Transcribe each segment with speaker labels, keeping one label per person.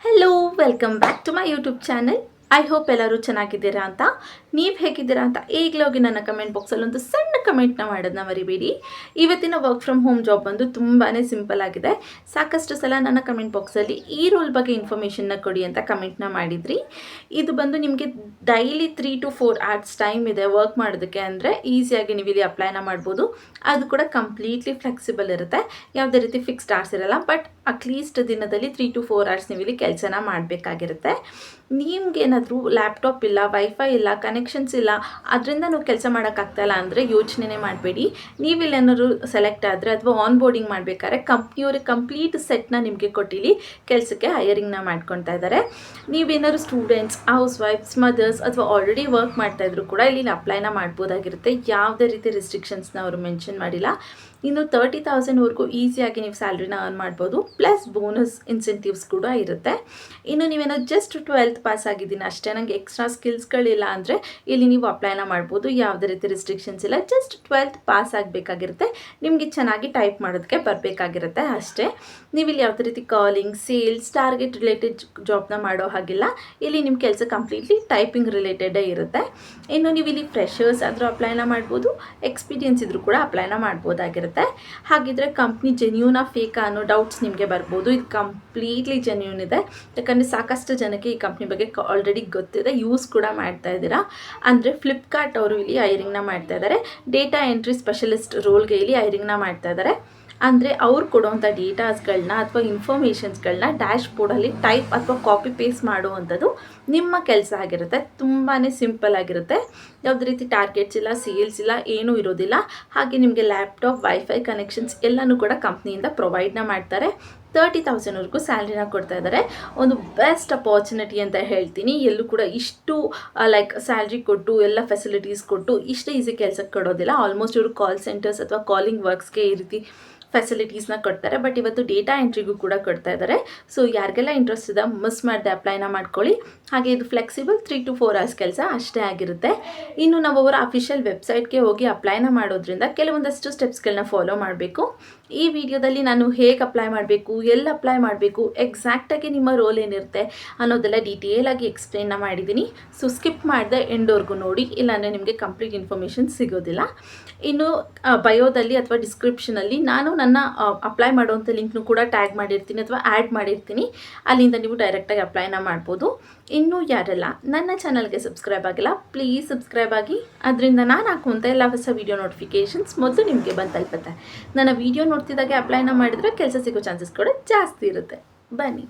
Speaker 1: Hello welcome back to my YouTube channel. I hope ಎಲ್ಲರೂ ಚೆನ್ನಾಗಿದ್ದೀರಾ ಅಂತ. ನೀವು ಹೇಗಿದ್ದೀರಾ ಅಂತ ಈಗಲೇ ಹೋಗಿ ನನ್ನ ಕಮೆಂಟ್ ಬಾಕ್ಸಲ್ಲಿ ಒಂದು ಸಣ್ಣ ಕಮೆಂಟ್ನ ಮಾಡೋದನ್ನ ಮರಿಬೇಡಿ. ಇವತ್ತಿನ ವರ್ಕ್ ಫ್ರಮ್ ಹೋಮ್ ಜಾಬ್ ಬಂದು ತುಂಬಾ ಸಿಂಪಲ್ ಆಗಿದೆ. ಸಾಕಷ್ಟು ಸಲ ನನ್ನ ಕಮೆಂಟ್ ಬಾಕ್ಸಲ್ಲಿ ಈ ರೋಲ್ ಬಗ್ಗೆ ಇನ್ಫಾರ್ಮೇಷನ್ನ ಕೊಡಿ ಅಂತ ಕಮೆಂಟ್ನ ಮಾಡಿದ್ರಿ. ಇದು ಬಂದು ನಿಮಗೆ ಡೈಲಿ 3 to 4 hours ಟೈಮ್ ಇದೆ ವರ್ಕ್ ಮಾಡೋದಕ್ಕೆ. ಅಂದರೆ ಈಸಿಯಾಗಿ ನೀವು ಇಲ್ಲಿ ಅಪ್ಲೈನ ಮಾಡ್ಬೋದು. ಅದು ಕೂಡ ಕಂಪ್ಲೀಟ್ಲಿ ಫ್ಲೆಕ್ಸಿಬಲ್ ಇರುತ್ತೆ. ಯಾವುದೇ ರೀತಿ ಫಿಕ್ಸ್ಡ್ ಅವರ್ಸ್ ಇರಲ್ಲ. ಬಟ್ ಅಟ್ಲೀಸ್ಟ್ ದಿನದಲ್ಲಿ 3 to 4 hours ನೀವು ಇಲ್ಲಿ ಕೆಲಸನ ಮಾಡಬೇಕಾಗಿರುತ್ತೆ. ನಿಮ್ಗೇನಾದರೂ ಲ್ಯಾಪ್ಟಾಪ್ ಇಲ್ಲ, ವೈಫೈ ಇಲ್ಲ, ಕನೆಕ್ಷನ್ಸ್ ಇಲ್ಲ, ಅದರಿಂದ ನೀವು ಕೆಲಸ ಮಾಡೋಕ್ಕಾಗ್ತಾಯಿಲ್ಲ ಅಂದರೆ ಯೋಚನೆ ಮಾಡಬೇಡಿ. ನೀವಿಲ್ಲೇನಾದ್ರು ಸೆಲೆಕ್ಟ್ ಆದರೆ ಅಥವಾ ಆನ್ ಬೋರ್ಡಿಂಗ್ ಮಾಡಬೇಕಾದ್ರೆ ಕಂಪ್ನಿಯವ್ರಿಗೆ ಕಂಪ್ಲೀಟ್ ಸೆಟ್ನ ನಿಮಗೆ ಕೊಟ್ಟಿಲ್ಲಿ ಕೆಲಸಕ್ಕೆ ಹೈಯರಿಂಗ್ನ ಮಾಡ್ಕೊತಾ ಇದ್ದಾರೆ. ನೀವೇನಾದ್ರು ಸ್ಟೂಡೆಂಟ್ಸ್, ಹೌಸ್ ವೈಫ್ಸ್, ಮದರ್ಸ್ ಅಥವಾ ಆಲ್ರೆಡಿ ವರ್ಕ್ ಮಾಡ್ತಾಯಿದ್ರು ಕೂಡ ಇಲ್ಲಿ ಅಪ್ಲೈನ ಮಾಡ್ಬೋದಾಗಿರುತ್ತೆ. ಯಾವುದೇ ರೀತಿ ರಿಸ್ಟ್ರಿಕ್ಷನ್ಸ್ನ ಅವರು ಮೆನ್ಷನ್ ಮಾಡಿಲ್ಲ. ಇನ್ನು 30,000ವರೆಗೂ ಈಸಿಯಾಗಿ ನೀವು ಸ್ಯಾಲ್ರಿನ ಅರ್ನ್ ಮಾಡ್ಬೋದು. ಪ್ಲಸ್ ಬೋನಸ್ ಇನ್ಸೆಂಟಿವ್ಸ್ ಕೂಡ ಇರುತ್ತೆ. ಇನ್ನು ನೀವೇನೋ ಜಸ್ಟ್ 12th ಪಾಸ್ ಆಗಿದ್ದೀನಿ ಅಷ್ಟೇ, ನನಗೆ ಎಕ್ಸ್ಟ್ರಾ ಸ್ಕಿಲ್ಸ್ಗಳಿಲ್ಲ ಅಂದರೆ ಇಲ್ಲಿ ನೀವು ಅಪ್ಲೈನ ಮಾಡ್ಬೋದು. ಯಾವುದೇ ರೀತಿ ರಿಸ್ಟ್ರಿಕ್ಷನ್ಸ್ ಇಲ್ಲ. ಜಸ್ಟ್ 12th ಪಾಸ್ ಆಗಬೇಕಾಗಿರುತ್ತೆ. ನಿಮಗೆ ಚೆನ್ನಾಗಿ ಟೈಪ್ ಮಾಡೋದಕ್ಕೆ ಬರಬೇಕಾಗಿರುತ್ತೆ ಅಷ್ಟೇ. ನೀವು ಇಲ್ಲಿ ಯಾವುದೇ ರೀತಿ ಕಾಲಿಂಗ್, ಸೇಲ್ಸ್, ಟಾರ್ಗೆಟ್ ರಿಲೇಟೆಡ್ ಜಾಬ್ನ ಮಾಡೋ ಹಾಗಿಲ್ಲ. ಇಲ್ಲಿ ನಿಮ್ಮ ಕೆಲಸ ಕಂಪ್ಲೀಟ್ಲಿ ಟೈಪಿಂಗ್ ರಿಲೇಟೆಡೇ ಇರುತ್ತೆ. ಇನ್ನು ನೀವು ಇಲ್ಲಿ ಫ್ರೆಷರ್ಸ್ ಆದರೂ ಅಪ್ಲೈನ ಮಾಡ್ಬೋದು, ಎಕ್ಸ್ಪೀರಿಯನ್ಸ್ ಇದ್ರೂ ಕೂಡ ಅಪ್ಲೈನ ಮಾಡ್ಬೋದಾಗಿರುತ್ತೆ. ಹಾಗಿದ್ರೆ ಕಂಪ್ನಿ ಜೆನ್ಯೂನಾ ಫೇಕಾ ಅನ್ನೋ ಡೌಟ್ಸ್ ನಿಮಗೆ ಬರ್ಬೋದು. ಇದು ಕಂಪ್ಲೀಟ್ಲಿ ಜೆನ್ಯೂನ್ ಇದೆ. ಯಾಕಂದರೆ ಸಾಕಷ್ಟು ಜನಕ್ಕೆ ಈ ಕಂಪ್ನಿ ಬಗ್ಗೆ ಆಲ್ರೆಡಿ ಗೊತ್ತಿದೆ, ಯೂಸ್ ಕೂಡ ಮಾಡ್ತಾ ಇದ್ದೀರಾ. ಅಂದರೆ ಫ್ಲಿಪ್ಕಾರ್ಟ್ ಅವರು ಇಲ್ಲಿ ಹೈರಿಂಗ್ನ ಮಾಡ್ತಾ ಇದ್ದಾರೆ. ಡೇಟಾ ಎಂಟ್ರಿ ಸ್ಪೆಷಲಿಸ್ಟ್ ರೋಲ್ಗೆ ಇಲ್ಲಿ ಹೈರಿಂಗ್ನ ಮಾಡ್ತಾ ಇದ್ದಾರೆ. ಅಂದರೆ ಅವ್ರು ಕೊಡುವಂಥ ಡೇಟಾಸ್ಗಳನ್ನ ಅಥವಾ ಇನ್ಫಾರ್ಮೇಷನ್ಸ್ಗಳನ್ನ ಡ್ಯಾಶ್ ಬೋರ್ಡಲ್ಲಿ ಟೈಪ್ ಅಥವಾ ಕಾಪಿ ಪೇಸ್ಟ್ ಮಾಡುವಂಥದ್ದು ನಿಮ್ಮ ಕೆಲಸ ಆಗಿರುತ್ತೆ. ತುಂಬಾ ಸಿಂಪಲ್ ಆಗಿರುತ್ತೆ. ಯಾವುದೇ ರೀತಿ ಟಾರ್ಗೆಟ್ಸ್ ಇಲ್ಲ, ಸೇಲ್ಸ್ ಇಲ್ಲ, ಏನೂ ಇರೋದಿಲ್ಲ. ಹಾಗೆ ನಿಮಗೆ ಲ್ಯಾಪ್ಟಾಪ್, ವೈಫೈ ಕನೆಕ್ಷನ್ಸ್ ಎಲ್ಲನೂ ಕೂಡ ಕಂಪ್ನಿಯಿಂದ ಪ್ರೊವೈಡ್ನ ಮಾಡ್ತಾರೆ. 30,000ವರೆಗೂ ಸ್ಯಾಲ್ರಿನ ಕೊಡ್ತಾ ಇದ್ದಾರೆ. ಒಂದು ಬೆಸ್ಟ್ ಅಪಾರ್ಚುನಿಟಿ ಅಂತ ಹೇಳ್ತೀನಿ. ಎಲ್ಲೂ ಕೂಡ ಇಷ್ಟು ಸ್ಯಾಲ್ರಿ ಕೊಟ್ಟು ಎಲ್ಲ ಫೆಸಿಲಿಟೀಸ್ ಕೊಟ್ಟು ಇಷ್ಟು ಈಸಿ ಕೆಲಸಕ್ಕೆ ಕೊಡೋದಿಲ್ಲ. ಆಲ್ಮೋಸ್ಟ್ ಇವರು ಕಾಲ್ ಸೆಂಟರ್ಸ್ ಅಥವಾ ಕಾಲಿಂಗ್ ವರ್ಕ್ಸ್ಗೆ ಈ ರೀತಿ ಫೆಸಿಲಿಟೀಸ್ನ ಕೊಡ್ತಾರೆ. ಬಟ್ ಇವತ್ತು ಡೇಟಾ ಎಂಟ್ರಿಗೂ ಕೂಡ ಕೊಡ್ತಾ ಇದ್ದಾರೆ. ಸೊ ಯಾರಿಗೆಲ್ಲ ಇಂಟ್ರೆಸ್ಟ್ ಇದೆ ಮಿಸ್ ಮಾಡದೆ ಅಪ್ಲೈನ ಮಾಡ್ಕೊಳ್ಳಿ. ಹಾಗೆ ಇದು ಫ್ಲೆಕ್ಸಿಬಲ್ 3 to 4 hours ಕೆಲಸ ಅಷ್ಟೇ ಆಗಿರುತ್ತೆ. ಇನ್ನು ನಾವು ಅವರ ಅಫಿಷಿಯಲ್ ವೆಬ್ಸೈಟ್ಗೆ ಹೋಗಿ ಅಪ್ಲೈನ ಮಾಡೋದ್ರಿಂದ ಕೆಲವೊಂದಷ್ಟು ಸ್ಟೆಪ್ಸ್ಗಳನ್ನ ಫಾಲೋ ಮಾಡಬೇಕು. ಈ ವಿಡಿಯೋದಲ್ಲಿ ನಾನು ಹೇಗೆ ಅಪ್ಲೈ ಮಾಡಬೇಕು, ಎಲ್ಲಿ ಅಪ್ಲೈ ಮಾಡಬೇಕು, ಎಕ್ಸಾಕ್ಟಾಗಿ ನಿಮ್ಮ ರೋಲ್ ಏನಿರುತ್ತೆ ಅನ್ನೋದೆಲ್ಲ ಡೀಟೇಲಾಗಿ ಎಕ್ಸ್ಪ್ಲೇನ್ನ ಮಾಡಿದ್ದೀನಿ. ಸೊ ಸ್ಕಿಪ್ ಮಾಡಿದೆ ಎಂಡ್ವರೆಗೂ ನೋಡಿ, ಇಲ್ಲಾಂದರೆ ನಿಮಗೆ ಕಂಪ್ಲೀಟ್ ಇನ್ಫಾರ್ಮೇಷನ್ ಸಿಗೋದಿಲ್ಲ. ಇನ್ನು ಬಯೋದಲ್ಲಿ ಅಥವಾ ಡಿಸ್ಕ್ರಿಪ್ಷನಲ್ಲಿ ನಾನು ನನ್ನ ಅಪ್ಲೈ ಮಾಡುವಂಥ ಲಿಂಕ್ನು ಕೂಡ ಟ್ಯಾಗ್ ಮಾಡಿರ್ತೀನಿ ಅಥವಾ ಆ್ಯಡ್ ಮಾಡಿರ್ತೀನಿ. ಅಲ್ಲಿಂದ ನೀವು ಡೈರೆಕ್ಟಾಗಿ ಅಪ್ಲೈನ ಮಾಡ್ಬೋದು. ಇನ್ನೂ ಯಾರೆಲ್ಲ ನನ್ನ ಚಾನಲ್ಗೆ ಸಬ್ಸ್ಕ್ರೈಬ್ ಆಗಿಲ್ಲ, ಪ್ಲೀಸ್ ಸಬ್ಸ್ಕ್ರೈಬ್ ಆಗಿ. ಅದರಿಂದ ನಾನು ಹಾಕುವಂಥ ಎಲ್ಲ ಹೊಸ ವೀಡಿಯೋ ನೋಟಿಫಿಕೇಷನ್ಸ್ ಮೊದಲು ನಿಮಗೆ ಬಂದು ತಲುಪುತ್ತೆ. ನನ್ನ ವೀಡಿಯೋ ನೋಡ್ತಿದ್ದಾಗೆ ಅಪ್ಲೈನ ಮಾಡಿದರೆ ಕೆಲಸ ಸಿಗೋ ಚಾನ್ಸಸ್ ಕೂಡ ಜಾಸ್ತಿ ಇರುತ್ತೆ. ಬನ್ನಿ.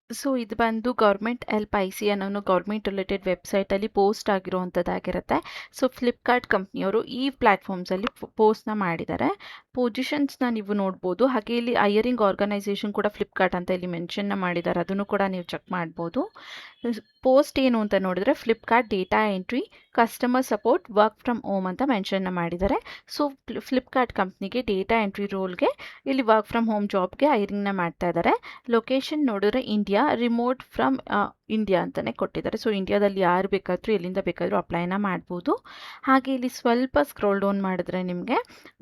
Speaker 1: ಸೊ ಇದು ಬಂದು ಗೌರ್ಮೆಂಟ್ ಹೆಲ್ಪ್ ಐ ಸಿ ಅನ್ನೋ ಗೌರ್ಮೆಂಟ್ ರಿಲೇಟೆಡ್ ವೆಬ್ಸೈಟಲ್ಲಿ ಪೋಸ್ಟ್ ಆಗಿರುವಂಥದ್ದಾಗಿರುತ್ತೆ. ಸೊ ಫ್ಲಿಪ್ಕಾರ್ಟ್ ಕಂಪ್ನಿಯವರು ಈ ಪ್ಲ್ಯಾಟ್ಫಾರ್ಮ್ಸಲ್ಲಿ ಪೋಸ್ಟ್ನ ಮಾಡಿದ್ದಾರೆ. ಪೊಸಿಷನ್ಸ್ನ ನೀವು ನೋಡ್ಬೋದು. ಹಾಗೆ ಇಲ್ಲಿ ಹೈಯರಿಂಗ್ ಆರ್ಗನೈಸೇಷನ್ ಕೂಡ ಫ್ಲಿಪ್ಕಾರ್ಟ್ ಅಂತ ಇಲ್ಲಿ ಮೆನ್ಷನ್ನ ಮಾಡಿದ್ದಾರೆ. ಅದನ್ನು ಕೂಡ ನೀವು ಚೆಕ್ ಮಾಡ್ಬೋದು. ಪೋಸ್ಟ್ ಏನು ಅಂತ ನೋಡಿದ್ರೆ Flipkart data entry customer support work from home ಅಂತ ಮೆನ್ಷನ್ನ ಮಾಡಿದ್ದಾರೆ. ಸೊ ಫ್ಲಿಪ್ಕಾರ್ಟ್ ಕಂಪ್ನಿಗೆ ಡೇಟಾ ಎಂಟ್ರಿ ರೋಲ್ಗೆ ಇಲ್ಲಿ ವರ್ಕ್ ಫ್ರಮ್ ಹೋಮ್ ಜಾಬ್ಗೆ ಹೈರಿಂಗ್ನ ಮಾಡ್ತಾ ಇದ್ದಾರೆ. ಲೊಕೇಶನ್ ನೋಡಿದ್ರೆ ಇಂಡಿಯಾ, ರಿಮೋಟ್ ಫ್ರಮ್ ಇಂಡಿಯಾ ಅಂತಲೇ ಕೊಟ್ಟಿದ್ದಾರೆ. ಸೊ ಇಂಡಿಯಾದಲ್ಲಿ ಯಾರು ಬೇಕಾದರೂ ಎಲ್ಲಿಂದ ಬೇಕಾದರೂ ಅಪ್ಲೈನ ಮಾಡ್ಬೋದು. ಹಾಗೆ ಇಲ್ಲಿ ಸ್ವಲ್ಪ ಸ್ಕ್ರೋಲ್ ಡೌನ್ ಮಾಡಿದ್ರೆ ನಿಮಗೆ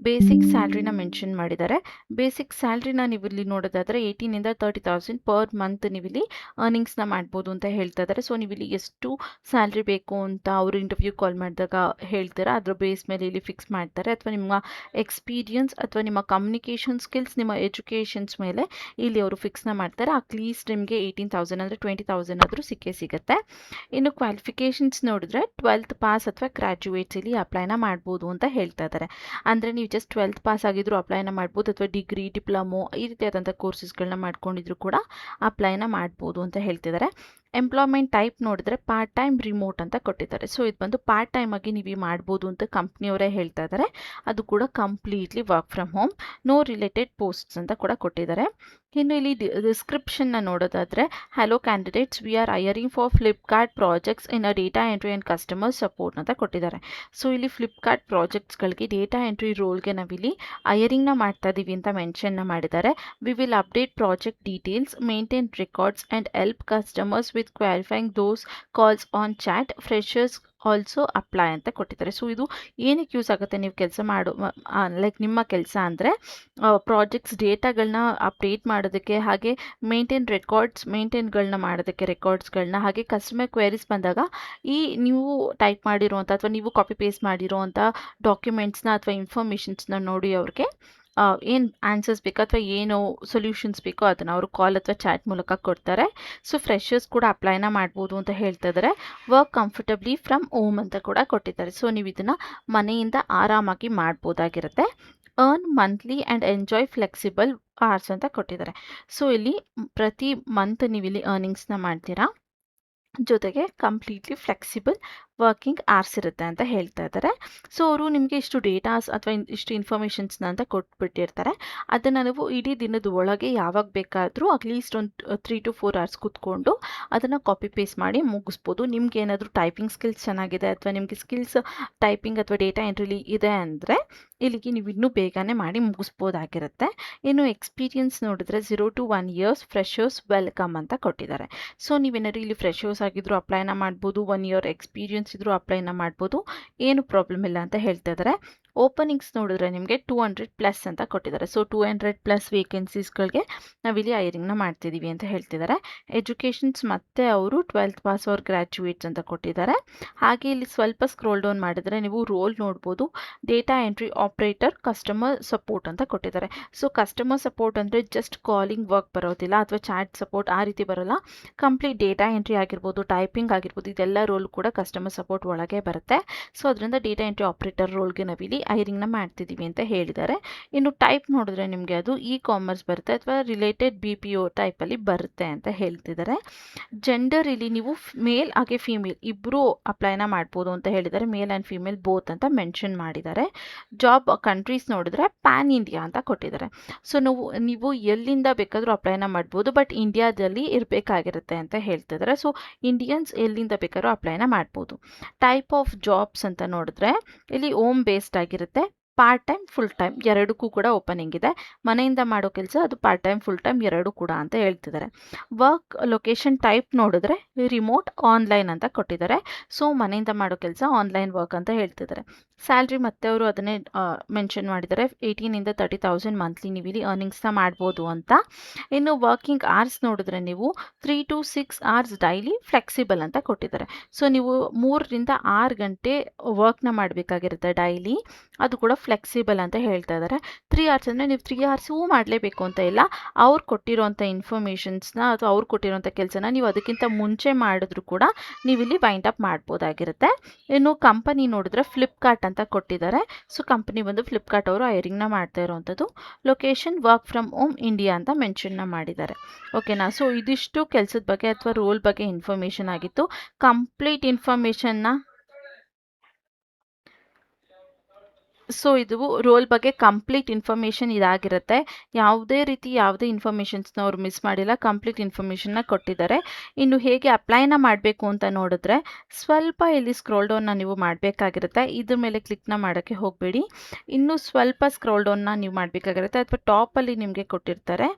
Speaker 1: ಬೇಸಿಕ್ ಸ್ಯಾಲ್ರಿನ ಮೆನ್ಷನ್ ಮಾಡಿದ್ದಾರೆ. ಬೇಸಿಕ್ ಸ್ಯಾಲ್ರಿನ ನೀವು ಇಲ್ಲಿ ನೋಡೋದಾದರೆ 18,000 to 30,000 ಪರ್ ಮಂತ್ ನೀವು ಇಲ್ಲಿ ಅರ್ನಿಂಗ್ಸ್ನ ಮಾಡ್ಬೋದು ಅಂತ ಹೇಳ್ತಾ ಇದ್ದಾರೆ. ಸೊ ನೀವು ಇಲ್ಲಿ ಎಷ್ಟು ಸ್ಯಾಲ್ರಿ ಬೇಕು ಅಂತ ಅವರು ಇಂಟರ್ವ್ಯೂ ಕಾಲ್ ಮಾಡಿದಾಗ ಹೇಳ್ತಾರೆ, ಅದ್ರ ಬೇಸ್ ಮೇಲೆ ಇಲ್ಲಿ ಫಿಕ್ಸ್ ಮಾಡ್ತಾರೆ. ಅಥವಾ ನಿಮ್ಮ ಎಕ್ಸ್ಪೀರಿಯನ್ಸ್ ಅಥವಾ ನಿಮ್ಮ ಕಮ್ಯುನಿಕೇಷನ್ ಸ್ಕಿಲ್ಸ್, ನಿಮ್ಮ ಎಜುಕೇಷನ್ಸ್ ಮೇಲೆ ಇಲ್ಲಿ ಅವರು ಫಿಕ್ಸ್ನ ಮಾಡ್ತಾರೆ. ಅಟ್ಲೀಸ್ಟ್ ನಿಮಗೆ 18,000 ಅಂದರೆ 20,000 ಆದರೂ ಸಿಕ್ಕೇ ಸಿಗುತ್ತೆ. ಇನ್ನು ಕ್ವಾಲಿಫಿಕೇಷನ್ಸ್ ನೋಡಿದ್ರೆ 12th ಪಾಸ್ ಅಥವಾ ಗ್ರ್ಯಾಜುಯೇಟ್ಸ್ ಇಲ್ಲಿ ಅಪ್ಲೈನ ಮಾಡ್ಬೋದು ಅಂತ ಹೇಳ್ತಾ ಇದ್ದಾರೆ. ಅಂದರೆ ನೀವು ಜಸ್ಟ್ 12th ಪಾಸ್ ಆಗಿದ್ರು ಅಪ್ಲೈನ ಮಾಡ್ಬೋದು, ಅಥವಾ ಡಿಗ್ರಿ, ಡಿಪ್ಲೊಮೊ ಈ ರೀತಿಯಾದಂಥ ಕೋರ್ಸಸ್ಗಳನ್ನ ಮಾಡ್ಕೊಂಡಿದ್ರು ಕೂಡ ಅಪ್ಲೈನ ಮಾಡ್ಬೋದು ಅಂತ ಹೇಳ್ತಿದ್ದಾರೆ. ಎಂಪ್ಲಾಯ್ಮೆಂಟ್ ಟೈಪ್ ನೋಡಿದ್ರೆ ಪಾರ್ಟ್ ಟೈಮ್ ರಿಮೋಟ್ ಅಂತ ಕೊಟ್ಟಿದ್ದಾರೆ. ಸೊ ಇದು ಬಂದು ಪಾರ್ಟ್ ಟೈಮ್ ಆಗಿ ನೀವು ಮಾಡ್ಬೋದು ಅಂತ ಕಂಪ್ನಿಯವರೇ ಹೇಳ್ತಾ ಇದ್ದಾರೆ. ಅದು ಕೂಡ completely work from home, no related posts ಅಂತ ಕೂಡ ಕೊಟ್ಟಿದ್ದಾರೆ. ಇನ್ನು ಇಲ್ಲಿ ಡಿಸ್ಕ್ರಿಪ್ಷನ್ನ ನೋಡೋದಾದರೆ hello candidates, we are hiring for Flipkart projects in a data entry and customer support ಅಂತ ಕೊಟ್ಟಿದ್ದಾರೆ. ಸೊ ಇಲ್ಲಿ ಫ್ಲಿಪ್ಕಾರ್ಟ್ ಪ್ರಾಜೆಕ್ಟ್ಸ್ಗಳಿಗೆ ಡೇಟಾ ಎಂಟ್ರಿ ರೋಲ್ಗೆ ನಾವಿಲ್ಲಿ ಹೈಯರಿಂಗ್ನ ಮಾಡ್ತಾ ಇದ್ದೀವಿ ಅಂತ ಮೆನ್ಷನ್ನ ಮಾಡಿದ್ದಾರೆ. We will update project details, maintain records and help customers with clarifying those calls on chat. Freshers also apply ಅಂತ ಕೊಟ್ಟಿದ್ದಾರೆ. ಸೊ ಇದು ಏನಕ್ಕೆ ಯೂಸ್ ಆಗುತ್ತೆ ನೀವು ಕೆಲಸ ಮಾಡೋ ಲೈಕ್ ನಿಮ್ಮ ಕೆಲಸ ಅಂದರೆ ಪ್ರಾಜೆಕ್ಟ್ಸ್ ಡೇಟಾಗಳನ್ನ ಅಪ್ಡೇಟ್ ಮಾಡೋದಕ್ಕೆ, ಹಾಗೆ ಮೇಂಟೈನ್ಗಳನ್ನ ಮಾಡೋದಕ್ಕೆ, ರೆಕಾರ್ಡ್ಸ್ಗಳನ್ನ, ಹಾಗೆ ಕಸ್ಟಮರ್ ಕ್ವೆರೀಸ್ ಬಂದಾಗ ಈ ನೀವು ಟೈಪ್ ಮಾಡಿರುವಂಥ ಅಥವಾ ನೀವು ಕಾಪಿ ಪೇಸ್ಟ್ ಮಾಡಿರುವಂಥ ಡಾಕ್ಯುಮೆಂಟ್ಸ್ನ ಅಥವಾ ಇನ್ಫಾರ್ಮೇಷನ್ಸ್ನ ನೋಡಿ ಅವ್ರಿಗೆ ಏನು ಆನ್ಸರ್ಸ್ ಬೇಕೋ ಅಥವಾ ಏನು ಸೊಲ್ಯೂಷನ್ಸ್ ಬೇಕೋ ಅದನ್ನು ಅವರು ಕಾಲ್ ಅಥವಾ ಚಾಟ್ ಮೂಲಕ ಕೊಡ್ತಾರೆ. ಸೊ ಫ್ರೆಷರ್ಸ್ ಕೂಡ ಅಪ್ಲೈನ ಮಾಡ್ಬೋದು ಅಂತ ಹೇಳ್ತಾ ಇದ್ದಾರೆ. ವರ್ಕ್ ಕಂಫರ್ಟಬ್ಲಿ ಫ್ರಮ್ ಹೋಮ್ ಅಂತ ಕೂಡ ಕೊಟ್ಟಿದ್ದಾರೆ. ಸೊ ನೀವು ಇದನ್ನು ಮನೆಯಿಂದ ಆರಾಮಾಗಿ ಮಾಡ್ಬೋದಾಗಿರುತ್ತೆ. Earn monthly and enjoy flexible hours ಅಂತ ಕೊಟ್ಟಿದ್ದಾರೆ. ಸೊ ಇಲ್ಲಿ ಪ್ರತಿ ಮಂತ್ ನೀವು ಇಲ್ಲಿ ಅರ್ನಿಂಗ್ಸ್ನ ಮಾಡ್ತೀರಾ, ಜೊತೆಗೆ ಕಂಪ್ಲೀಟ್ಲಿ ಫ್ಲೆಕ್ಸಿಬಲ್ ವರ್ಕಿಂಗ್ ಅವರ್ಸ್ ಇರುತ್ತೆ ಅಂತ ಹೇಳ್ತಾ ಇದ್ದಾರೆ. ಸೊ ಅವರು ನಿಮಗೆ ಇಷ್ಟು ಡೇಟಾಸ್ ಅಥವಾ ಇಷ್ಟು ಇನ್ಫಾರ್ಮೇಷನ್ಸ್ನ ಅಂತ ಕೊಟ್ಬಿಟ್ಟಿರ್ತಾರೆ. ಅದನ್ನು ನೀವು ಇಡೀ ದಿನದ ಒಳಗೆ ಯಾವಾಗ ಬೇಕಾದರೂ ಅಟ್ಲೀಸ್ಟ್ ಒಂದು 3 to 4 ಅವರ್ಸ್ ಕೂತ್ಕೊಂಡು ಅದನ್ನು ಕಾಪಿ ಪೇಸ್ಟ್ ಮಾಡಿ ಮುಗಿಸ್ಬೋದು. ನಿಮ್ಗೆ ಏನಾದರೂ ಟೈಪಿಂಗ್ ಸ್ಕಿಲ್ಸ್ ಚೆನ್ನಾಗಿದೆ ಅಥವಾ ನಿಮಗೆ ಸ್ಕಿಲ್ಸ್ ಟೈಪಿಂಗ್ ಅಥವಾ ಡೇಟಾ ಎಂಟ್ರಿಲಿ ಇದೆ ಅಂದರೆ ಇಲ್ಲಿಗೆ ನೀವು ಇನ್ನೂ ಬೇಗನೆ ಮಾಡಿ ಮುಗಿಸ್ಬೋದಾಗಿರುತ್ತೆ. ಇನ್ನು ಎಕ್ಸ್ಪೀರಿಯನ್ಸ್ ನೋಡಿದ್ರೆ 0 to 1 years ಫ್ರೆಷರ್ಸ್ ವೆಲ್ಕಮ್ ಅಂತ ಕೊಟ್ಟಿದ್ದಾರೆ. ಸೊ ನೀವೇನಾದ್ರು ಇಲ್ಲಿ ಫ್ರೆಷರ್ಸ್ ಆಗಿದ್ರು ಅಪ್ಲೈನ ಮಾಡ್ಬೋದು, 1 year ಎಕ್ಸ್ಪೀರಿಯನ್ಸ್ ಇದ್ರು ಅಪ್ಲೈನ ಮಾಡ್ಬೋದು, ಏನು ಪ್ರಾಬ್ಲಮ್ ಇಲ್ಲ ಅಂತ ಹೇಳ್ತಾ ಇದ್ದಾರೆ. ಓಪನಿಂಗ್ಸ್ ನೋಡಿದ್ರೆ ನಿಮಗೆ 200+ ಅಂತ ಕೊಟ್ಟಿದ್ದಾರೆ. ಸೊ 200+ ವೇಕೆನ್ಸೀಸ್ಗಳಿಗೆ ನಾವಿಲ್ಲಿ ಹೈರಿಂಗ್ನ ಮಾಡ್ತಿದ್ದೀವಿ ಅಂತ ಹೇಳ್ತಿದ್ದಾರೆ. ಎಜುಕೇಷನ್ಸ್ ಮತ್ತೆ ಅವರು 12th ಪಾಸ್ ಅವ್ರ ಗ್ರ್ಯಾಜುಯೇಟ್ಸ್ ಅಂತ ಕೊಟ್ಟಿದ್ದಾರೆ. ಹಾಗೆ ಇಲ್ಲಿ ಸ್ವಲ್ಪ ಸ್ಕ್ರೋಲ್ ಡೌನ್ ಮಾಡಿದ್ರೆ ನೀವು ರೋಲ್ ನೋಡ್ಬೋದು. Data entry operator customer support ಅಂತ ಕೊಟ್ಟಿದ್ದಾರೆ. ಸೊ ಕಸ್ಟಮರ್ ಸಪೋರ್ಟ್ ಅಂದರೆ ಜಸ್ಟ್ ಕಾಲಿಂಗ್ ವರ್ಕ್ ಬರೋದಿಲ್ಲ ಅಥವಾ ಚಾಟ್ ಸಪೋರ್ಟ್ ಆ ರೀತಿ ಬರೋಲ್ಲ. ಕಂಪ್ಲೀಟ್ ಡೇಟಾ ಎಂಟ್ರಿ ಆಗಿರ್ಬೋದು, ಟೈಪಿಂಗ್ ಆಗಿರ್ಬೋದು, ಇದೆಲ್ಲ ರೋಲ್ ಕೂಡ ಕಸ್ಟಮರ್ ಸಪೋರ್ಟ್ ಒಳಗೆ ಬರುತ್ತೆ. ಸೊ ಅದರಿಂದ ಡೇಟಾ ಎಂಟ್ರಿ ಆಪರೇಟರ್ ರೋಲ್ಗೆ ನಾವಿಲ್ಲಿ ಹೈರಿಂಗ್ನ ಮಾಡ್ತಿದ್ದೀವಿ ಅಂತ ಹೇಳಿದ್ದಾರೆ. ಇನ್ನು ಟೈಪ್ ನೋಡಿದ್ರೆ ನಿಮಗೆ ಅದು ಇ ಕಾಮರ್ಸ್ ಬರುತ್ತೆ ಅಥವಾ ರಿಲೇಟೆಡ್ BPO ಟೈಪಲ್ಲಿ ಬರುತ್ತೆ ಅಂತ ಹೇಳ್ತಿದ್ದಾರೆ. ಜೆಂಡರ್ ಇಲ್ಲಿ ನೀವು ಮೇಲ್ ಹಾಗೆ ಫೀಮೇಲ್ ಇಬ್ಬರು ಅಪ್ಲೈನ ಮಾಡ್ಬೋದು ಅಂತ ಹೇಳಿದ್ದಾರೆ. ಮೇಲ್ ಆ್ಯಂಡ್ ಫೀಮೇಲ್ ಬೋತ್ ಅಂತ ಮೆನ್ಷನ್ ಮಾಡಿದ್ದಾರೆ. ಜಾಬ್ ಕಂಟ್ರೀಸ್ ನೋಡಿದ್ರೆ ಪ್ಯಾನ್ ಇಂಡಿಯಾ ಅಂತ ಕೊಟ್ಟಿದ್ದಾರೆ. ಸೊ ನೀವು ಎಲ್ಲಿಂದ ಬೇಕಾದರೂ ಅಪ್ಲೈನ ಮಾಡ್ಬೋದು, ಬಟ್ ಇಂಡಿಯಾದಲ್ಲಿ ಇರಬೇಕಾಗಿರುತ್ತೆ ಅಂತ ಹೇಳ್ತಿದ್ದಾರೆ. ಸೊ ಇಂಡಿಯನ್ಸ್ ಎಲ್ಲಿಂದ ಬೇಕಾದ್ರೂ ಅಪ್ಲೈನ ಮಾಡ್ಬೋದು. ಟೈಪ್ ಆಫ್ ಜಾಬ್ಸ್ ಅಂತ ನೋಡಿದ್ರೆ ಇಲ್ಲಿ ಹೋಮ್ ಬೇಸ್ಡ್ ಆಗಿರುತ್ತೆ. ಪಾರ್ಟ್ ಟೈಮ್ ಫುಲ್ ಟೈಮ್ ಎರಡಕ್ಕೂ ಕೂಡ ಓಪನಿಂಗ್ ಇದೆ. ಮನೆಯಿಂದ ಮಾಡೋ ಕೆಲಸ ಅದು ಪಾರ್ಟ್ ಟೈಮ್ ಫುಲ್ ಟೈಮ್ ಎರಡೂ ಕೂಡ ಅಂತ ಹೇಳ್ತಿದ್ದಾರೆ. ವರ್ಕ್ ಲೊಕೇಶನ್ ಟೈಪ್ ನೋಡಿದ್ರೆ ರಿಮೋಟ್ ಆನ್ಲೈನ್ ಅಂತ ಕೊಟ್ಟಿದ್ದಾರೆ. ಸೊ ಮನೆಯಿಂದ ಮಾಡೋ ಕೆಲಸ ಆನ್ಲೈನ್ ವರ್ಕ್ ಅಂತ ಹೇಳ್ತಿದ್ದಾರೆ. ಸ್ಯಾಲ್ರಿ ಮತ್ತೆ ಅವರು ಅದನ್ನೇ ಮೆನ್ಷನ್ ಮಾಡಿದ್ದಾರೆ. 18,000 to 30,000 ಮಂತ್ಲಿ ನೀವು ಇಲ್ಲಿ ಅರ್ನಿಂಗ್ಸ್ನ ಮಾಡ್ಬೋದು ಅಂತ. ಇನ್ನು ವರ್ಕಿಂಗ್ ಅವರ್ಸ್ ನೋಡಿದ್ರೆ ನೀವು 3 to 6 hours ಡೈಲಿ ಫ್ಲೆಕ್ಸಿಬಲ್ ಅಂತ ಕೊಟ್ಟಿದ್ದಾರೆ. ಸೊ ನೀವು 3 ರಿಂದ 6 ಗಂಟೆ ವರ್ಕ್ನ ಮಾಡಬೇಕಾಗಿರುತ್ತೆ ಡೈಲಿ, ಅದು ಕೂಡ ಫ್ಲೆಕ್ಸಿಬಲ್ ಅಂತ ಹೇಳ್ತಾ ಇದ್ದಾರೆ. 3 hours ಅಂದರೆ ನೀವು 3 hours ಮಾಡಲೇಬೇಕು ಅಂತ ಇಲ್ಲ. ಅವ್ರು ಕೊಟ್ಟಿರೋಂಥ ಇನ್ಫಾರ್ಮೇಷನ್ಸ್ನ ಅಥವಾ ಅವ್ರು ಕೊಟ್ಟಿರೋಂಥ ಕೆಲಸನ ನೀವು ಅದಕ್ಕಿಂತ ಮುಂಚೆ ಮಾಡಿದ್ರು ಕೂಡ ನೀವು ಇಲ್ಲಿ ವೈಂಡ್ ಅಪ್ ಮಾಡ್ಬೋದಾಗಿರುತ್ತೆ. ಇನ್ನು ಕಂಪನಿ ನೋಡಿದ್ರೆ ಫ್ಲಿಪ್ಕಾರ್ಟ್ ಅಂತ ಕೊಟ್ಟಿದ್ದಾರೆ. ಸೊ ಕಂಪನಿ ಬಂದು ಫ್ಲಿಪ್ಕಾರ್ಟ್ ಅವರು ಹೈರಿಂಗ್ನ ಮಾಡ್ತಾ ಇರೋವಂಥದ್ದು. Location work from home India ಅಂತ ಮೆನ್ಷನ್ನ ಮಾಡಿದ್ದಾರೆ. ಓಕೆನಾ. ಸೊ ಇದಿಷ್ಟು ಕೆಲಸದ ಬಗ್ಗೆ ಅಥವಾ ರೋಲ್ ಬಗ್ಗೆ ಇನ್ಫಾರ್ಮೇಷನ್ ಆಗಿತ್ತು. ಕಂಪ್ಲೀಟ್ ಇನ್ಫಾರ್ಮೇಷನ್ನ ಸೊ ಇದು ರೋಲ್ ಬಗ್ಗೆ ಕಂಪ್ಲೀಟ್ ಇನ್ಫಾರ್ಮೇಷನ್ ಇದಾಗಿರುತ್ತೆ. ಯಾವುದೇ ರೀತಿ ಯಾವುದೇ ಇನ್ಫಾರ್ಮೇಷನ್ಸ್ನ ಅವ್ರು ಮಿಸ್ ಮಾಡಿಲ್ಲ, ಕಂಪ್ಲೀಟ್ ಇನ್ಫಾರ್ಮೇಷನ್ನ ಕೊಟ್ಟಿದ್ದಾರೆ. ಇನ್ನು ಹೇಗೆ ಅಪ್ಲೈನ ಮಾಡಬೇಕು ಅಂತ ನೋಡಿದ್ರೆ ಸ್ವಲ್ಪ ಇಲ್ಲಿ ಸ್ಕ್ರೋಲ್ ಡೌನ್ನ ನೀವು ಮಾಡಬೇಕಾಗಿರುತ್ತೆ. ಇದ್ರ ಮೇಲೆ ಕ್ಲಿಕ್ನ ಮಾಡೋಕ್ಕೆ ಹೋಗಬೇಡಿ. ಇನ್ನೂ ಸ್ವಲ್ಪ ಸ್ಕ್ರೋಲ್ ಡೌನ್ನ ನೀವು ಮಾಡಬೇಕಾಗಿರುತ್ತೆ ಅಥವಾ ಟಾಪಲ್ಲಿ ನಿಮಗೆ ಕೊಟ್ಟಿರ್ತಾರೆ.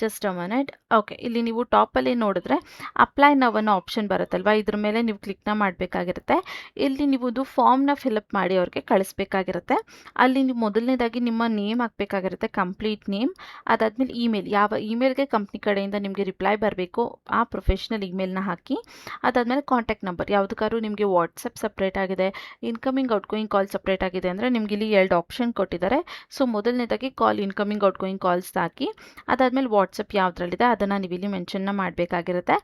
Speaker 1: Just a minute. ಓಕೆ, ಇಲ್ಲಿ ನೀವು ಟಾಪಲ್ಲಿ ನೋಡಿದ್ರೆ ಅಪ್ಲೈ ನವ್ ಅನ್ನೋ ಆಪ್ಷನ್ ಬರುತ್ತಲ್ವ, ಇದ್ರ ಮೇಲೆ ನೀವು ಕ್ಲಿಕ್ನ ಮಾಡಬೇಕಾಗಿರುತ್ತೆ. ಇಲ್ಲಿ ನೀವು ಫಾರ್ಮ್ನ ಫಿಲಪ್ ಮಾಡಿ ಅವ್ರಿಗೆ ಕಳಿಸ್ಬೇಕಾಗಿರುತ್ತೆ. ಅಲ್ಲಿ ನೀವು ಮೊದಲನೇದಾಗಿ ನಿಮ್ಮ ನೇಮ್ ಹಾಕಬೇಕಾಗಿರುತ್ತೆ, ಕಂಪ್ಲೀಟ್ ನೇಮ್. ಅದಾದಮೇಲೆ ಇಮೇಲ್, ಯಾವ ಇಮೇಲ್ಗೆ ಕಂಪ್ನಿ ಕಡೆಯಿಂದ ನಿಮಗೆ ರಿಪ್ಲೈ ಬರಬೇಕು ಆ ಪ್ರೊಫೆಷ್ನಲ್ ಇಮೇಲ್ನ ಹಾಕಿ. ಅದಾದಮೇಲೆ ಕಾಂಟ್ಯಾಕ್ಟ್ ನಂಬರ್, ಯಾವುದಕ್ಕಾದ್ರೂ ನಿಮಗೆ ವಾಟ್ಸಪ್ ಸಪ್ರೇಟ್ ಆಗಿದೆ, ಇನ್ಕಮಿಂಗ್ ಔಟ್ಗೋಯಿಂಗ್ ಕಾಲ್ ಸಪ್ರೇಟ್ ಆಗಿದೆ ಅಂದರೆ ನಿಮ್ಗೆ ಇಲ್ಲಿ 2 ಆಪ್ಷನ್ ಕೊಟ್ಟಿದ್ದಾರೆ. ಸೊ ಮೊದಲನೇದಾಗಿ ಕಾಲ್ ಇನ್ಕಮಿಂಗ್ ಔಟ್ಗೋಯಿಂಗ್ ಕಾಲ್ಸ್ ಹಾಕಿ. ಅದಾದಮೇಲೆ ವಾಟ್ಸಪ್ ಯಾವುದ್ರಲ್ಲಿದೆ ಅದನ್ನು ನೀವು ಇಲ್ಲಿ ಮೆನ್ಷನ್ನ ಮಾಡಬೇಕಾಗಿರುತ್ತೆ.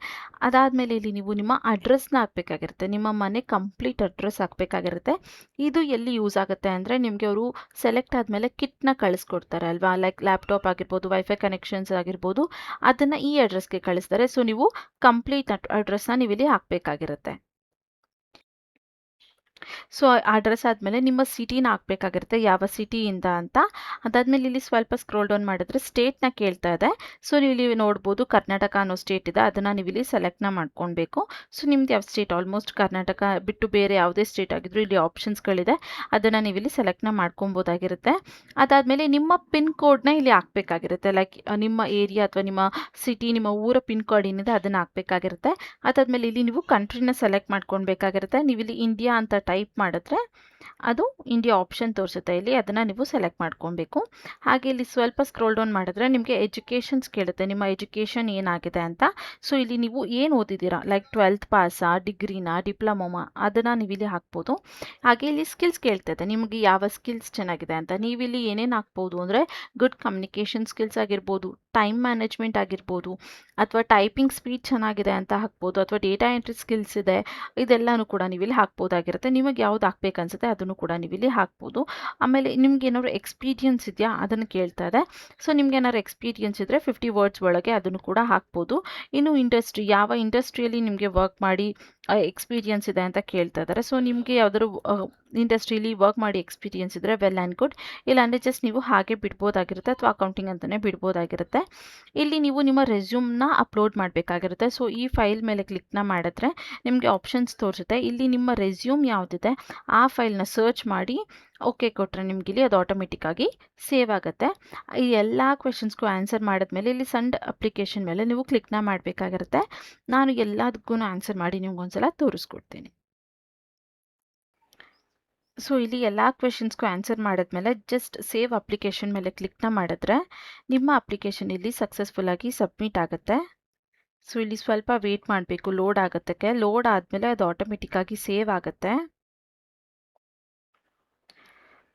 Speaker 1: ಅದಾದಮೇಲೆ ಇಲ್ಲಿ ನೀವು ನಿಮ್ಮ ಅಡ್ರೆಸ್ನ ಹಾಕಬೇಕಾಗಿರುತ್ತೆ, ನಿಮ್ಮ ಮನೆ ಕಂಪ್ಲೀಟ್ ಅಡ್ರೆಸ್ ಹಾಕಬೇಕಾಗಿರುತ್ತೆ. ಇದು ಎಲ್ಲಿ ಯೂಸ್ ಆಗುತ್ತೆ ಅಂದರೆ ನಿಮಗೆ ಅವರು ಸೆಲೆಕ್ಟ್ ಆದಮೇಲೆ ಕಿಟ್ನ ಕಳಿಸ್ಕೊಡ್ತಾರೆ ಅಲ್ವಾ, ಲೈಕ್ ಲ್ಯಾಪ್ಟಾಪ್ ಆಗಿರ್ಬೋದು, ವೈಫೈ ಕನೆಕ್ಷನ್ಸ್ ಆಗಿರ್ಬೋದು, ಅದನ್ನು ಈ ಅಡ್ರೆಸ್ಗೆ ಕಳಿಸ್ತಾರೆ. ಸೊ ನೀವು ಕಂಪ್ಲೀಟ್ ಅಡ್ರೆಸ್ನ ನೀವು ಇಲ್ಲಿ ಹಾಕಬೇಕಾಗಿರುತ್ತೆ. ಸೊ ಅಡ್ರೆಸ್ ಆದಮೇಲೆ ನಿಮ್ಮ ಸಿಟಿನ ಹಾಕಬೇಕಾಗಿರುತ್ತೆ, ಯಾವ ಸಿಟಿಯಿಂದ ಅಂತ. ಅದಾದಮೇಲೆ ಇಲ್ಲಿ ಸ್ವಲ್ಪ ಸ್ಕ್ರೋಲ್ ಡೌನ್ ಮಾಡಿದ್ರೆ ಸ್ಟೇಟ್ನ ಕೇಳ್ತಾ ಇದೆ. ಸೊ ನೀವು ಇಲ್ಲಿ ನೋಡ್ಬೋದು ಕರ್ನಾಟಕ ಅನ್ನೋ ಸ್ಟೇಟ್ ಇದೆ, ಅದನ್ನು ನೀವು ಇಲ್ಲಿ ಸೆಲೆಕ್ಟ್ನ ಮಾಡ್ಕೊಳ್ಬೇಕು. ಸೊ ನಿಮ್ದು ಯಾವ ಸ್ಟೇಟ್, ಆಲ್ಮೋಸ್ಟ್ ಕರ್ನಾಟಕ ಬಿಟ್ಟು ಬೇರೆ ಯಾವುದೇ ಸ್ಟೇಟ್ ಆಗಿದ್ರು ಇಲ್ಲಿ ಆಪ್ಷನ್ಸ್ಗಳಿದೆ, ಅದನ್ನು ನೀವು ಇಲ್ಲಿ ಸೆಲೆಕ್ಟ್ನ ಮಾಡ್ಕೊಬೋದಾಗಿರುತ್ತೆ. ಅದಾದಮೇಲೆ ನಿಮ್ಮ ಪಿನ್ ಕೋಡ್ನ ಇಲ್ಲಿ ಹಾಕಬೇಕಾಗಿರುತ್ತೆ, ಲೈಕ್ ನಿಮ್ಮ ಏರಿಯಾ ಅಥವಾ ನಿಮ್ಮ ಸಿಟಿ, ನಿಮ್ಮ ಊರ ಪಿನ್ ಕೋಡ್ ಏನಿದೆ ಅದನ್ನು ಹಾಕಬೇಕಾಗಿರುತ್ತೆ. ಅದಾದಮೇಲೆ ಇಲ್ಲಿ ನೀವು ಕಂಟ್ರಿನ ಸೆಲೆಕ್ಟ್ ಮಾಡ್ಕೊಳ್ಬೇಕಾಗಿರುತ್ತೆ. ನೀವು ಇಲ್ಲಿ ಇಂಡಿಯಾ ಅಂತ ಟೈಪ್ ಮಾಡಿದ್ರೆ ಅದು ಇಂಡಿಯಾ ಆಪ್ಷನ್ ತೋರಿಸುತ್ತೆ, ಇಲ್ಲಿ ಅದನ್ನು ನೀವು ಸೆಲೆಕ್ಟ್ ಮಾಡ್ಕೊಬೇಕು. ಹಾಗೆ ಇಲ್ಲಿ ಸ್ವಲ್ಪ ಸ್ಕ್ರೋಲ್ ಡೌನ್ ಮಾಡಿದ್ರೆ ನಿಮಗೆ ಎಜುಕೇಷನ್ಸ್ ಕೇಳುತ್ತೆ, ನಿಮ್ಮ ಎಜುಕೇಷನ್ ಏನಾಗಿದೆ ಅಂತ. ಸೊ ಇಲ್ಲಿ ನೀವು ಏನು ಓದಿದ್ದೀರಾ, ಲೈಕ್ 12th ಪಾಸಾ, ಡಿಗ್ರಿನಾ, ಡಿಪ್ಲೊಮೊಮಾ, ಅದನ್ನು ನೀವು ಇಲ್ಲಿ ಹಾಕ್ಬೋದು. ಹಾಗೆ ಇಲ್ಲಿ ಸ್ಕಿಲ್ಸ್ ಕೇಳ್ತದೆ, ನಿಮಗೆ ಯಾವ ಸ್ಕಿಲ್ಸ್ ಚೆನ್ನಾಗಿದೆ ಅಂತ. ನೀವು ಇಲ್ಲಿ ಏನೇನು ಹಾಕ್ಬೋದು ಅಂದರೆ ಗುಡ್ ಕಮ್ಯುನಿಕೇಷನ್ ಸ್ಕಿಲ್ಸ್ ಆಗಿರ್ಬೋದು, ಟೈಮ್ ಮ್ಯಾನೇಜ್ಮೆಂಟ್ ಆಗಿರ್ಬೋದು, ಅಥವಾ ಟೈಪಿಂಗ್ ಸ್ಪೀಡ್ ಚೆನ್ನಾಗಿದೆ ಅಂತ ಹಾಕ್ಬೋದು, ಅಥವಾ ಡೇಟಾ ಎಂಟ್ರಿ ಸ್ಕಿಲ್ಸ್ ಇದೆ, ಇದೆಲ್ಲನೂ ಕೂಡ ನೀವು ಇಲ್ಲಿ ಹಾಕ್ಬೋದಾಗಿರುತ್ತೆ. ನಿಮಗೆ ಯಾವ್ದು ಹಾಕ್ಬೇಕನ್ಸುತ್ತೆ ಅದನ್ನು ಕೂಡ ನೀವು ಇಲ್ಲಿ ಹಾಕ್ಬೋದು. ಆಮೇಲೆ ನಿಮ್ಗೆ ಏನಾದ್ರು ಎಕ್ಸ್ಪೀರಿಯನ್ಸ್ ಇದೆಯಾ ಅದನ್ನು ಕೇಳ್ತಾ ಇದೆ. ಸೊ ನಿಮ್ಗೆ ಏನಾದ್ರು ಎಕ್ಸ್ಪೀರಿಯನ್ಸ್ ಇದ್ದರೆ 50 ವರ್ಡ್ಸ್ ಒಳಗೆ ಅದನ್ನು ಕೂಡ ಹಾಕ್ಬೋದು. ಇನ್ನು ಇಂಡಸ್ಟ್ರಿ, ಯಾವ ಇಂಡಸ್ಟ್ರಿಯಲ್ಲಿ ನಿಮಗೆ ವರ್ಕ್ ಮಾಡಿ ಎಕ್ಸ್ಪೀರಿಯನ್ಸ್ ಇದೆ ಅಂತ ಕೇಳ್ತಾ ಇದ್ದಾರೆ. ಸೊ ನಿಮಗೆ ಯಾವ್ದಾದ್ರು ಇಂಡಸ್ಟ್ರಿಯಲ್ಲಿ ವರ್ಕ್ ಮಾಡಿ ಎಕ್ಸ್ಪೀರಿಯನ್ಸ್ ಇದ್ದರೆ ವೆಲ್ ಆ್ಯಂಡ್ ಗುಡ್, ಇಲ್ಲಾಂದರೆ ಜಸ್ಟ್ ನೀವು ಹಾಗೆ ಬಿಡ್ಬೋದಾಗಿರುತ್ತೆ, ಅಥವಾ ಅಕೌಂಟಿಂಗ್ ಅಂತಲೇ ಬಿಡ್ಬೋದಾಗಿರುತ್ತೆ. ಇಲ್ಲಿ ನೀವು ನಿಮ್ಮ ರೆಸ್ಯೂಮ್ನ ಅಪ್ಲೋಡ್ ಮಾಡಬೇಕಾಗಿರುತ್ತೆ. ಸೊ ಈ ಫೈಲ್ ಮೇಲೆ ಕ್ಲಿಕ್ನ ಮಾಡಿದ್ರೆ ನಿಮಗೆ ಆಪ್ಷನ್ಸ್ ತೋರಿಸುತ್ತೆ. ಇಲ್ಲಿ ನಿಮ್ಮ ರೆಸ್ಯೂಮ್ ಯಾವುದಿದೆ ಆ ಫೈಲ್ನ ಸರ್ಚ್ ಮಾಡಿ ಓಕೆ ಕೊಟ್ಟರೆ ನಿಮ್ಗೆ ಇಲ್ಲಿ ಅದು ಆಟೋಮೆಟಿಕ್ಕಾಗಿ ಸೇವ್ ಆಗುತ್ತೆ. ಈ ಎಲ್ಲ ಕ್ವೆಶನ್ಸ್ಗೂ ಆನ್ಸರ್ ಮಾಡಿದ್ಮೇಲೆ ಇಲ್ಲಿ ಸಂಡ್ ಅಪ್ಲಿಕೇಶನ್ ಮೇಲೆ ನೀವು ಕ್ಲಿಕ್ನ ಮಾಡಬೇಕಾಗಿರುತ್ತೆ. ನಾನು ಎಲ್ಲದಕ್ಕೂ ಆನ್ಸರ್ ಮಾಡಿ ನಿಮ್ಗೊಂದ್ಸಲ ತೋರಿಸ್ಕೊಡ್ತೀನಿ. ಸೊ ಇಲ್ಲಿ ಎಲ್ಲ ಕ್ವೆಶನ್ಸ್ಗೂ ಆನ್ಸರ್ ಮಾಡಿದ್ಮೇಲೆ ಜಸ್ಟ್ ಸೇವ್ ಅಪ್ಲಿಕೇಶನ್ ಮೇಲೆ ಕ್ಲಿಕ್ನ ಮಾಡಿದ್ರೆ ನಿಮ್ಮ ಅಪ್ಲಿಕೇಶನ್ ಇಲ್ಲಿ ಸಕ್ಸಸ್ಫುಲ್ಲಾಗಿ ಸಬ್ಮಿಟ್ ಆಗುತ್ತೆ. ಸೊ ಇಲ್ಲಿ ಸ್ವಲ್ಪ ವೇಟ್ ಮಾಡಬೇಕು, ಲೋಡ್ ಆಗೋದಕ್ಕೆ. ಲೋಡ್ ಆದಮೇಲೆ ಅದು ಆಟೋಮೆಟಿಕ್ಕಾಗಿ ಸೇವ್ ಆಗುತ್ತೆ.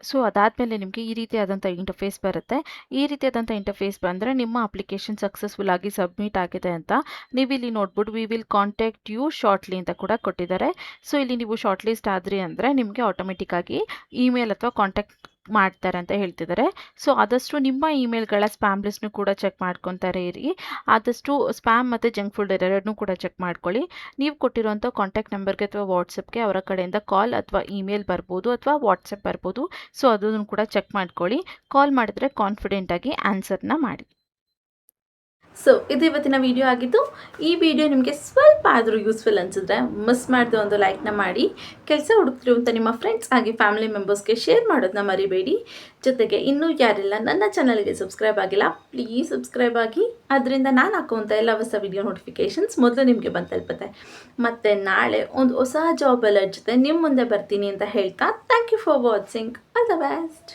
Speaker 1: ಸೊ ಅದಾದಮೇಲೆ ನಿಮಗೆ ಈ ರೀತಿಯಾದಂಥ ಇಂಟರ್ಫೇಸ್ ಬರುತ್ತೆ. ಈ ರೀತಿಯಾದಂಥ ಇಂಟರ್ಫೇಸ್ ಬಂದರೆ ನಿಮ್ಮ ಅಪ್ಲಿಕೇಶನ್ ಸಕ್ಸಸ್ಫುಲ್ ಆಗಿ ಸಬ್ಮಿಟ್ ಆಗಿದೆ ಅಂತ ನೀವು ಇಲ್ಲಿ ನೋಡ್ಬಿಟ್ಟು we will contact you shortly ಅಂತ ಕೂಡ ಕೊಟ್ಟಿದ್ದಾರೆ. ಸೊ ಇಲ್ಲಿ ನೀವು ಶಾರ್ಟ್ ಲಿಸ್ಟ್ ಆದ್ರಿ ಅಂದರೆ ನಿಮಗೆ ಆಟೋಮೆಟಿಕ್ಕಾಗಿ ಇಮೇಲ್ ಅಥವಾ ಕಾಂಟ್ಯಾಕ್ಟ್ ಮಾಡ್ತಾರೆ ಅಂತ ಹೇಳ್ತಿದ್ದಾರೆ. ಸೊ ಆದಷ್ಟು ನಿಮ್ಮ ಇಮೇಲ್ಗಳ ಸ್ಪ್ಯಾಮ್ ಲಿಸ್ಟ್ನು ಕೂಡ ಚೆಕ್ ಮಾಡ್ಕೊತಾರೆ ಇರಿ. ಆದಷ್ಟು ಸ್ಪ್ಯಾಮ್ ಮತ್ತು ಜಂಕ್ ಫೋಲ್ಡರ್ ಎರಡನ್ನೂ ಕೂಡ ಚೆಕ್ ಮಾಡ್ಕೊಳ್ಳಿ. ನೀವು ಕೊಟ್ಟಿರುವಂಥ ಕಾಂಟ್ಯಾಕ್ಟ್ ನಂಬರ್ಗೆ ಅಥವಾ ವಾಟ್ಸಪ್ಗೆ ಅವರ ಕಡೆಯಿಂದ ಕಾಲ್ ಅಥವಾ ಇಮೇಲ್ ಬರ್ಬೋದು, ಅಥವಾ ವಾಟ್ಸಪ್ ಬರ್ಬೋದು. ಸೊ ಅದನ್ನು ಕೂಡ ಚೆಕ್ ಮಾಡ್ಕೊಳ್ಳಿ. ಕಾಲ್ ಮಾಡಿದ್ರೆ ಕಾನ್ಫಿಡೆಂಟಾಗಿ ಆನ್ಸರ್ನ ಮಾಡಿ. ಸೊ ಇದು ಇವತ್ತಿನ ವಿಡಿಯೋ ಆಗಿದ್ದು. ಈ ವಿಡಿಯೋ ನಿಮಗೆ ಸ್ವಲ್ಪ ಆದರೂ ಯೂಸ್ಫುಲ್ ಅನಿಸಿದ್ರೆ ಮಿಸ್ ಮಾಡಿದೆ ಒಂದು ಲೈಕ್ನ ಮಾಡಿ, ಕೆಲಸ ಹುಡುಕ್ತಿರುವಂಥ ನಿಮ್ಮ ಫ್ರೆಂಡ್ಸ್ ಹಾಗೆ ಫ್ಯಾಮಿಲಿ ಮೆಂಬರ್ಸ್ಗೆ ಶೇರ್ ಮಾಡೋದನ್ನ ಮರಿಬೇಡಿ. ಜೊತೆಗೆ ಇನ್ನೂ ಯಾರೆಲ್ಲ ನನ್ನ ಚಾನಲ್ಗೆ ಸಬ್ಸ್ಕ್ರೈಬ್ ಆಗಿಲ್ಲ ಪ್ಲೀಸ್ ಸಬ್ಸ್ಕ್ರೈಬ್ ಆಗಿ, ಅದರಿಂದ ನಾನು ಹಾಕುವಂಥ ಎಲ್ಲ ಹೊಸ ವಿಡಿಯೋ ನೋಟಿಫಿಕೇಷನ್ಸ್ ಮೊದಲು ನಿಮಗೆ ಬಂದು ತಲುಪುತ್ತೆ. ಮತ್ತು ನಾಳೆ ಒಂದು ಹೊಸ ಜಾಬ್ ಅಲರ್ಟ್ ಜೊತೆ ನಿಮ್ಮ ಮುಂದೆ ಬರ್ತೀನಿ ಅಂತ ಹೇಳ್ತಾ thank you for watching. All the best.